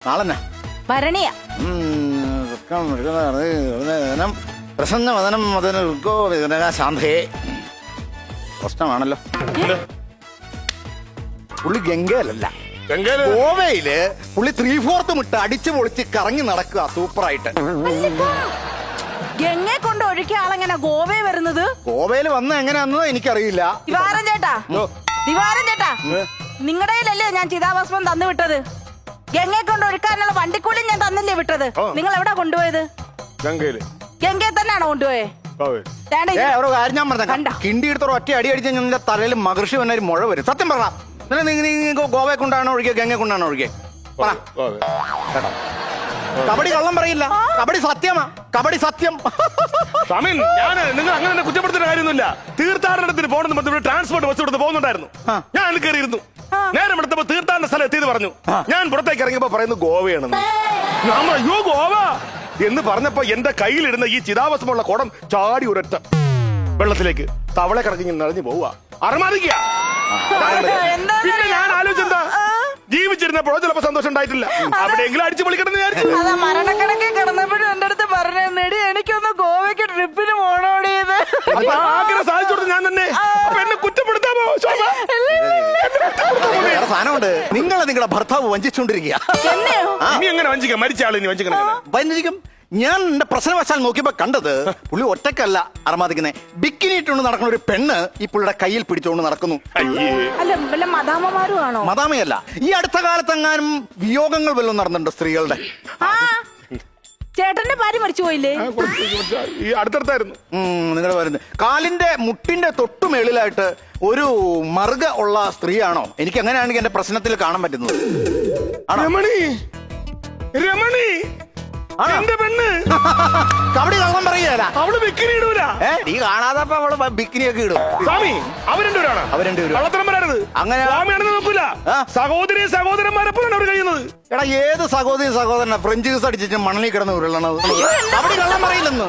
നാളെന്നാ ഭരണിയ പ്രസന്ന വദനം മദനോ ശാന്തയെ പ്രശ്നമാണല്ലോ. പുള്ളി ഗംഗയിലല്ല, ഗോവയില് പുള്ളി 3/4 മുട്ട അടിച്ചു പൊളിച്ച് കറങ്ങി നടക്കുക സൂപ്പറായിട്ട്. ഗംഗയെ കൊണ്ട് ഒഴുക്കിയ ആളെങ്ങനെ ഗോവയിൽ വരുന്നത്? ഗോവയിൽ വന്ന എങ്ങനെയാണെന്നോ എനിക്കറിയില്ല. ദിവാരൻ ചേട്ടാ, നിങ്ങളുടെ കയ്യിലല്ലേ ഞാൻ ചിതാഭസ്മം തന്നു വിട്ടത്? ഗംഗയെ കൊണ്ട് ഒഴുക്കാനുള്ള വണ്ടിക്കൂലി ഞാൻ തന്നില്ലേ വിട്ടത്? നിങ്ങൾ എവിടെ കൊണ്ടുപോയത്? ഗംഗയെ തന്നെയാണോ കൊണ്ടുപോയത്? ഒരു കാര്യം ഞാൻ പറഞ്ഞ കിണ്ടി എടുത്തോളം ഒറ്റ അടി അടിച്ച നിന്റെ തലയിൽ മഹർഷി വന്ന ഒരു മുഴ വരും. സത്യം പറഞ്ഞ ഗോവയെ കൊണ്ടാണോ ഒഴുകിയ ഗംഗയെ കൊണ്ടാണോ ഒഴുകിയ? കേട്ടോ, കബഡി കള്ളം പറയില്ല, കബഡി സത്യമാ, കബഡി സത്യം. നിങ്ങൾ അങ്ങനെ കുറ്റപ്പെടുത്തുന്ന കാര്യമൊന്നുമില്ല. തീർത്ഥാടനത്തിന് പോകണമെന്ന് ട്രാൻസ്പോർട്ട് ബസ് കൊടുത്ത് പോകുന്നുണ്ടായിരുന്നു. ഞാൻ അതിൽ കയറിയിരുന്നു. നേരം എടുത്തപ്പോ തീർത്ഥാടന സ്ഥലം എത്തിയെന്ന് പറഞ്ഞു. ഞാൻ പുറത്തേക്ക് ഇറങ്ങിയപ്പോ പറയുന്നു ഗോവയാണെന്ന്. അയ്യോ ഗോവ എന്ന് പറഞ്ഞപ്പോ എന്റെ കയ്യിലിടുന്ന ഈ ചിതാഭസ്മമുള്ള കുടം ചാടി ഒരൊറ്റ വെള്ളത്തിലേക്ക് തവളെ കിടക്കി നിറഞ്ഞു പോവുക. അറമാദിക്കുക. പിന്നെ ഞാൻ ആലോചിച്ചെന്താ, ജീവിച്ചിരുന്നപ്പോഴോ ചിലപ്പോ സന്തോഷം ഉണ്ടായിട്ടില്ല. അവിടെയെങ്കിലും അടിച്ചു പൊളിക്കണമെന്ന് വിചാരിച്ചു. മരണക്കിടക്കിൽ കിടന്നപ്പോഴും എന്റെ അടുത്ത് പറഞ്ഞു, എനിക്കൊന്ന് ഗോവയ്ക്ക് ട്രിപ്പിന് പോണോടിയത്. ആഗ്രഹം സാധിച്ചു കൊടുത്തു ഞാൻ തന്നെ. അപ്പൊ എന്നെ കുറ്റപ്പെടുത്താമോ ശോഭ? സാധനമുണ്ട്. നിങ്ങളുടെ ഭർത്താവ് വഞ്ചിച്ചോണ്ടിരിക്കുക. ഇനി എങ്ങനെ വഞ്ചിക്കാം? മരിച്ച ആളിനി വഞ്ചിക്കും. ഞാൻ എന്റെ പ്രശ്നവശാൽ നോക്കിയപ്പോ കണ്ടത് പുള്ളി ഒറ്റക്കല്ല അറമാദിക്കുന്നത്. ബിക്കിനി ഇട്ടുകൊണ്ട് നടക്കുന്ന ഒരു പെണ്ണ് ഈ പുള്ളിയുടെ കയ്യിൽ പിടിച്ചുകൊണ്ട് നടക്കുന്നു. അല്ല മദാമമാരും ആണോ? മദാമയല്ല. ഈ അടുത്ത കാലത്തെങ്ങാനും വിയോഗങ്ങൾ വല്ലതും നടന്നിട്ടുണ്ട് സ്ത്രീകളുടെ? ചേട്ടന്റെ ഭാര്യ മരിച്ചു പോയില്ലേ? ഈ അടുത്തടുത്തായിരുന്നു. നിങ്ങളുടെ വരുന്നത് കാലിന്റെ മുട്ടിന്റെ തൊട്ടുമേളിലായിട്ട് ഒരു മറുക ഉള്ള സ്ത്രീയാണോ? എനിക്ക് അങ്ങനെയാണെങ്കിൽ എന്റെ പ്രശ്നത്തിൽ കാണാൻ പറ്റുന്നത്. രമണി, രമണി എന്റെ പെണ്ണ് കബഡി കള്ളം പറയല. അവള് ബിക്കിനി ഇടൂല. നീ കാണാതപ്പോ അവള് ബിക്കിനിയൊക്കെ ഇടും. സ്വാമി അവരുണ്ടവരാണ്. കള്ളത്തരം വരരുത്. അങ്ങനെ സ്വാമിയാണെന്ന് നോക്കൂല. സഹോദരി സഹോദരന്മാരെപ്പോഴാണ് അവർ കഴിയുന്നത്. എടാ ഏത് സഹോദരി സഹോദരനാ ഫ്രഞ്ച് ജ്യൂസ് അടിച്ചിട്ട് മണലിൽ കിടന്ന് ഉരുളണത്? കബഡി കള്ളം പറയില്ലെന്ന്.